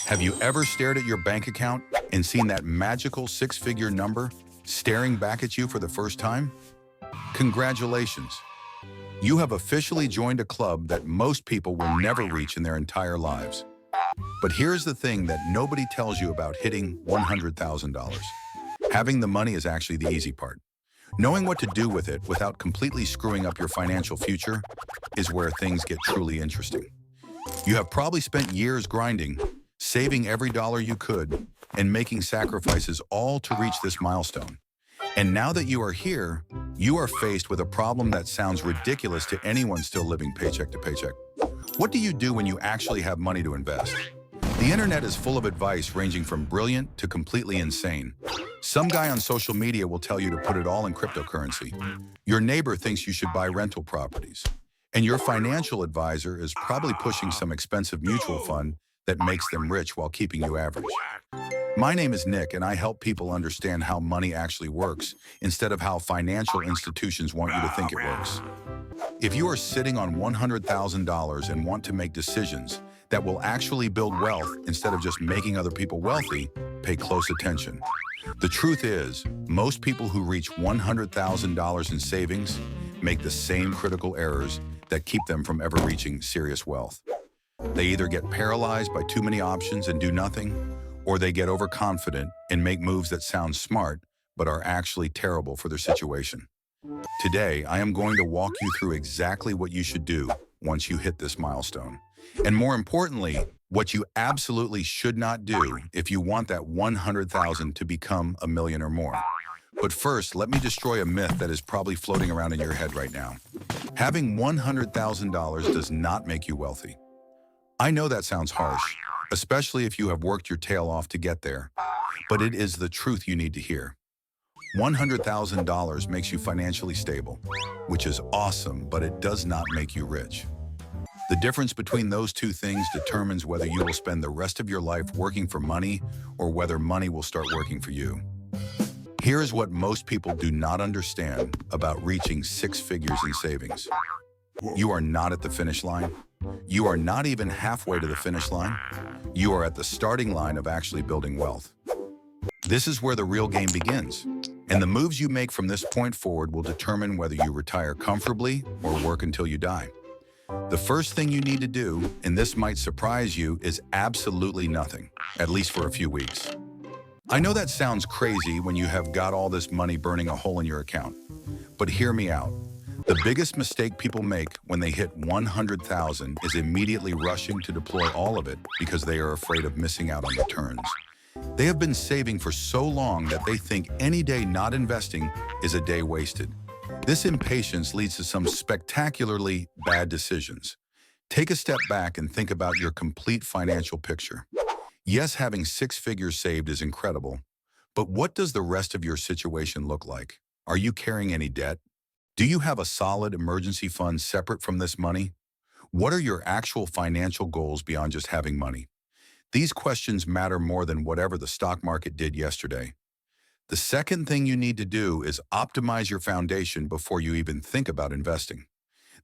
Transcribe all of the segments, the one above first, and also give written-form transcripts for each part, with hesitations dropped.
Have you ever stared at your bank account and seen that magical six-figure number staring back at you for the first time? Congratulations! You have officially joined a club that most people will never reach in their entire lives. But here's the thing that nobody tells you about hitting $100,000. Having the money is actually the easy part. Knowing what to do with it without completely screwing up your financial future is where things get truly interesting. You have probably spent years grinding, saving every dollar you could, and making sacrifices all to reach this milestone. And now that you are here, you are faced with a problem that sounds ridiculous to anyone still living paycheck to paycheck. What do you do when you actually have money to invest? The internet is full of advice ranging from brilliant to completely insane. Some guy on social media will tell you to put it all in cryptocurrency. Your neighbor thinks you should buy rental properties. And your financial advisor is probably pushing some expensive mutual fund that makes them rich while keeping you average. My name is Nick, and I help people understand how money actually works instead of how financial institutions want you to think it works. If you are sitting on $100,000 and want to make decisions that will actually build wealth instead of just making other people wealthy, pay close attention. The truth is, most people who reach $100,000 in savings make the same critical errors that keep them from ever reaching serious wealth. They either get paralyzed by too many options and do nothing, or they get overconfident and make moves that sound smart but are actually terrible for their situation. Today, I am going to walk you through exactly what you should do once you hit this milestone. And more importantly, what you absolutely should not do if you want that $100,000 to become $1 million or more. But first, let me destroy a myth that is probably floating around in your head right now. Having $100,000 does not make you wealthy. I know that sounds harsh, especially if you have worked your tail off to get there, but it is the truth you need to hear. $100,000 makes you financially stable, which is awesome, but it does not make you rich. The difference between those two things determines whether you will spend the rest of your life working for money or whether money will start working for you. Here is what most people do not understand about reaching six figures in savings. You are not at the finish line. You are not even halfway to the finish line. You are at the starting line of actually building wealth. This is where the real game begins. And the moves you make from this point forward will determine whether you retire comfortably or work until you die. The first thing you need to do, and this might surprise you, is absolutely nothing, at least for a few weeks. I know that sounds crazy when you have got all this money burning a hole in your account, but hear me out. The biggest mistake people make when they hit $100,000 is immediately rushing to deploy all of it because they are afraid of missing out on returns. They have been saving for so long that they think any day not investing is a day wasted. This impatience leads to some spectacularly bad decisions. Take a step back and think about your complete financial picture. Yes, having six figures saved is incredible, but what does the rest of your situation look like? Are you carrying any debt? Do you have a solid emergency fund separate from this money? What are your actual financial goals beyond just having money? These questions matter more than whatever the stock market did yesterday. The second thing you need to do is optimize your foundation before you even think about investing.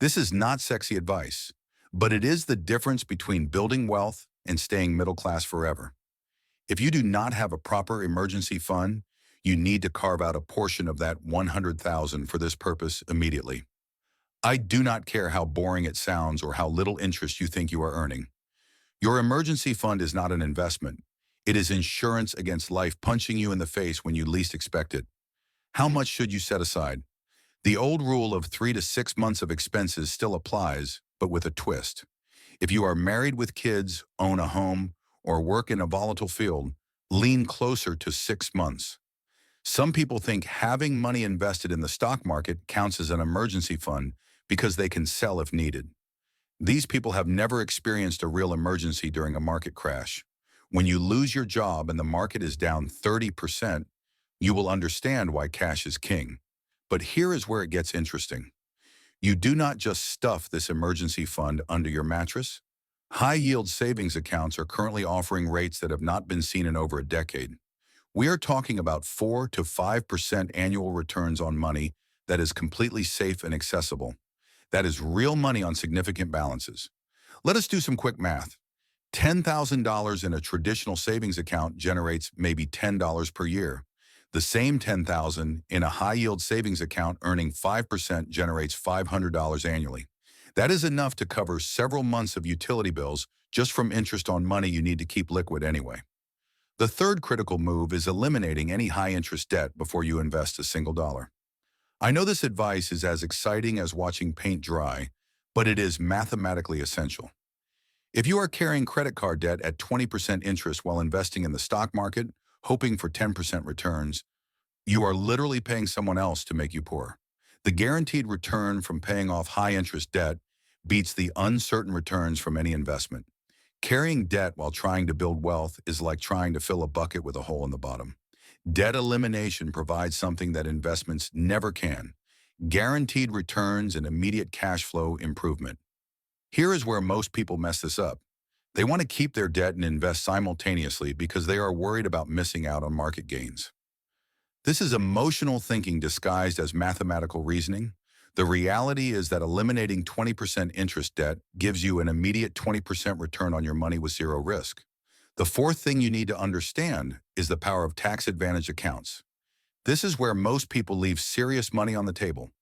This is not sexy advice, but it is the difference between building wealth and staying middle class forever. If you do not have a proper emergency fund, you need to carve out a portion of that $100,000 for this purpose immediately. I do not care how boring it sounds or how little interest you think you are earning. Your emergency fund is not an investment. It is insurance against life punching you in the face when you least expect it. How much should you set aside? The old rule of 3 to 6 months of expenses still applies, but with a twist. If you are married with kids, own a home, or work in a volatile field, lean closer to 6 months. Some people think having money invested in the stock market counts as an emergency fund because they can sell if needed. These people have never experienced a real emergency during a market crash. When you lose your job and the market is down 30%, you will understand why cash is king. But here is where it gets interesting. You do not just stuff this emergency fund under your mattress. High-yield savings accounts are currently offering rates that have not been seen in over a decade. We are talking about 4 to 5% annual returns on money that is completely safe and accessible. That is real money on significant balances. Let us do some quick math. $10,000 in a traditional savings account generates maybe $10 per year. The same $10,000 in a high-yield savings account earning 5% generates $500 annually. That is enough to cover several months of utility bills just from interest on money you need to keep liquid anyway. The third critical move is eliminating any high-interest debt before you invest a single dollar. I know this advice is as exciting as watching paint dry, but it is mathematically essential. If you are carrying credit card debt at 20% interest while investing in the stock market, hoping for 10% returns, you are literally paying someone else to make you poor. The guaranteed return from paying off high-interest debt beats the uncertain returns from any investment. Carrying debt while trying to build wealth is like trying to fill a bucket with a hole in the bottom. Debt elimination provides something that investments never can: guaranteed returns and immediate cash flow improvement. Here is where most people mess this up. They want to keep their debt and invest simultaneously because they are worried about missing out on market gains. This is emotional thinking disguised as mathematical reasoning. The reality is that eliminating 20% interest debt gives you an immediate 20% return on your money with zero risk. The fourth thing you need to understand is the power of tax-advantage accounts. This is where most people leave serious money on the table.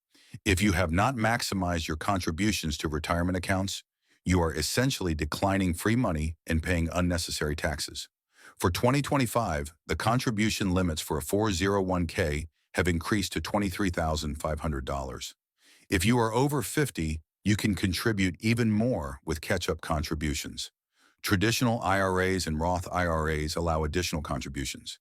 If you have not maximized your contributions to retirement accounts, you are essentially declining free money and paying unnecessary taxes. For 2025, the contribution limits for a 401k have increased to $23,500. If you are over 50, you can contribute even more with catch-up contributions. Traditional IRAs and Roth IRAs allow additional contributions.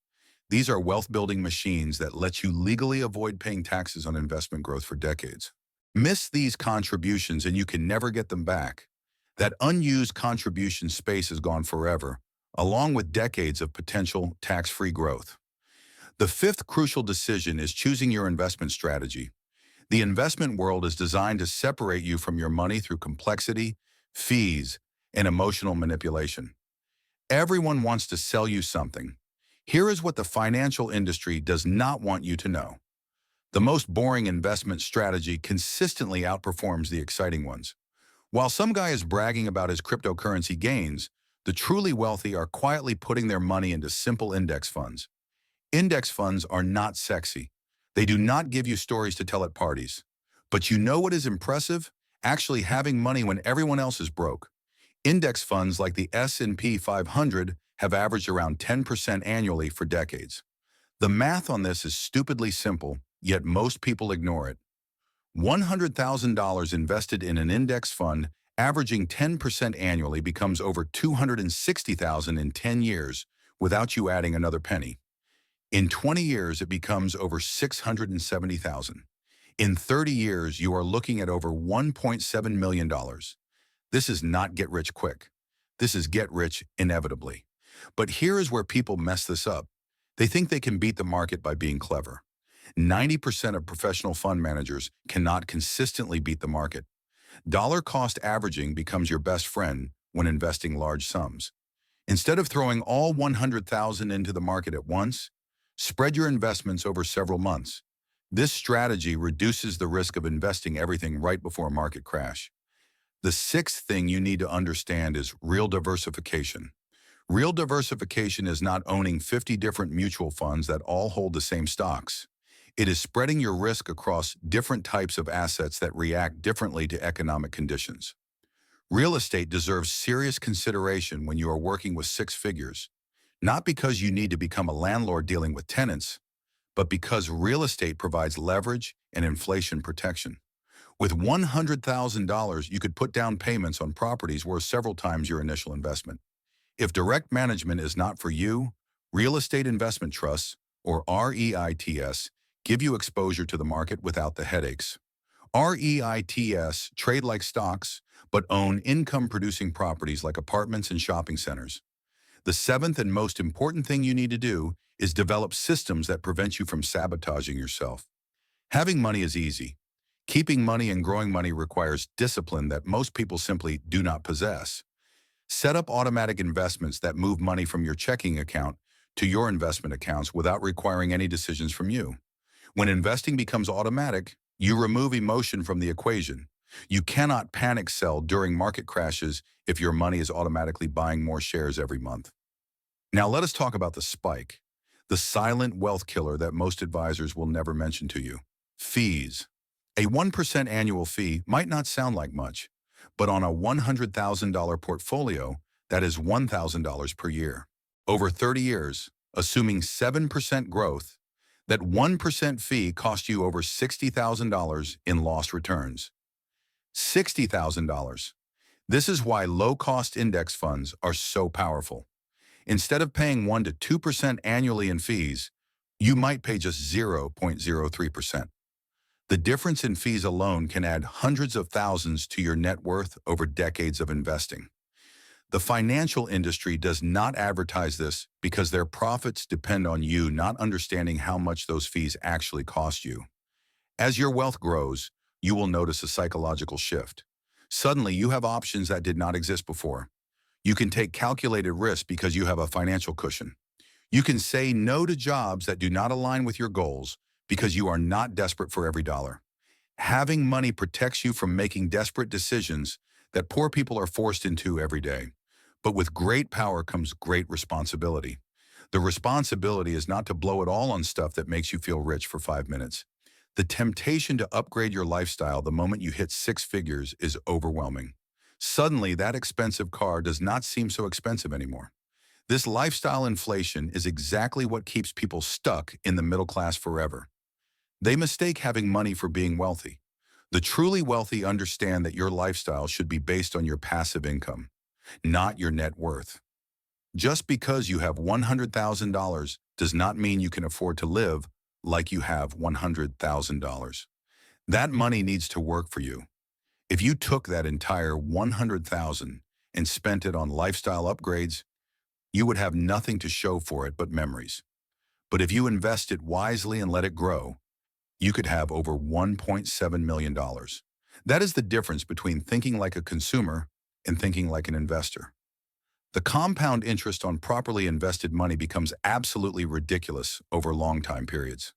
These are wealth-building machines that let you legally avoid paying taxes on investment growth for decades. Miss these contributions and you can never get them back. That unused contribution space is gone forever, along with decades of potential tax-free growth. The fifth crucial decision is choosing your investment strategy. The investment world is designed to separate you from your money through complexity, fees, and emotional manipulation. Everyone wants to sell you something. Here is what the financial industry does not want you to know. The most boring investment strategy consistently outperforms the exciting ones. While some guy is bragging about his cryptocurrency gains, the truly wealthy are quietly putting their money into simple index funds. Index funds are not sexy. They do not give you stories to tell at parties. But you know what is impressive? Actually having money when everyone else is broke. Index funds like the S&P 500 have averaged around 10% annually for decades. The math on this is stupidly simple, yet most people ignore it. $100,000 invested in an index fund averaging 10% annually becomes over $260,000 in 10 years without you adding another penny. In 20 years, it becomes over $670,000. In 30 years, you are looking at over $1.7 million. This is not get rich quick. This is get rich inevitably. But here is where people mess this up. They think they can beat the market by being clever. 90% of professional fund managers cannot consistently beat the market. Dollar cost averaging becomes your best friend when investing large sums. Instead of throwing all $100,000 into the market at once, spread your investments over several months. This strategy reduces the risk of investing everything right before a market crash. The sixth thing you need to understand is real diversification. Real diversification is not owning 50 different mutual funds that all hold the same stocks. It is spreading your risk across different types of assets that react differently to economic conditions. Real estate deserves serious consideration when you are working with six figures. Not because you need to become a landlord dealing with tenants, but because real estate provides leverage and inflation protection. With $100,000, you could put down payments on properties worth several times your initial investment. If direct management is not for you, real estate investment trusts, or REITs, give you exposure to the market without the headaches. REITs trade like stocks, but own income-producing properties like apartments and shopping centers. The seventh and most important thing you need to do is develop systems that prevent you from sabotaging yourself. Having money is easy. Keeping money and growing money requires discipline that most people simply do not possess. Set up automatic investments that move money from your checking account to your investment accounts without requiring any decisions from you. When investing becomes automatic, you remove emotion from the equation. You cannot panic sell during market crashes if your money is automatically buying more shares every month. Now let us talk about the spike, the silent wealth killer that most advisors will never mention to you. Fees. A 1% annual fee might not sound like much, but on a $100,000 portfolio, that is $1,000 per year. Over 30 years, assuming 7% growth, that 1% fee cost you over $60,000 in lost returns. $60,000. This is why low-cost index funds are so powerful. Instead of paying 1 to 2% annually in fees, you might pay just 0.03%. The difference in fees alone can add hundreds of thousands to your net worth over decades of investing. The financial industry does not advertise this because their profits depend on you not understanding how much those fees actually cost you. As your wealth grows, you will notice a psychological shift. Suddenly, you have options that did not exist before. You can take calculated risk because you have a financial cushion. You can say no to jobs that do not align with your goals because you are not desperate for every dollar. Having money protects you from making desperate decisions that poor people are forced into every day. But with great power comes great responsibility. The responsibility is not to blow it all on stuff that makes you feel rich for 5 minutes. The temptation to upgrade your lifestyle the moment you hit six figures is overwhelming. Suddenly, that expensive car does not seem so expensive anymore. This lifestyle inflation is exactly what keeps people stuck in the middle class forever. They mistake having money for being wealthy. The truly wealthy understand that your lifestyle should be based on your passive income, not your net worth. Just because you have $100,000 does not mean you can afford to live like you have $100,000. That money needs to work for you. If you took that entire $100,000 and spent it on lifestyle upgrades, you would have nothing to show for it but memories. But if you invest it wisely and let it grow, you could have over $1.7 million. That is the difference between thinking like a consumer and thinking like an investor. The compound interest on properly invested money becomes absolutely ridiculous over long time periods.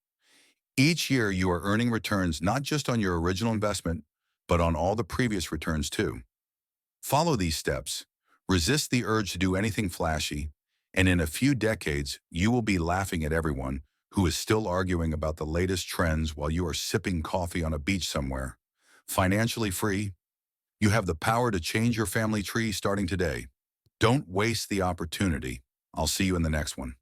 Each year you are earning returns not just on your original investment, but on all the previous returns too. Follow these steps, resist the urge to do anything flashy, and in a few decades you will be laughing at everyone who is still arguing about the latest trends while you are sipping coffee on a beach somewhere. Financially free, you have the power to change your family tree starting today. Don't waste the opportunity. I'll see you in the next one.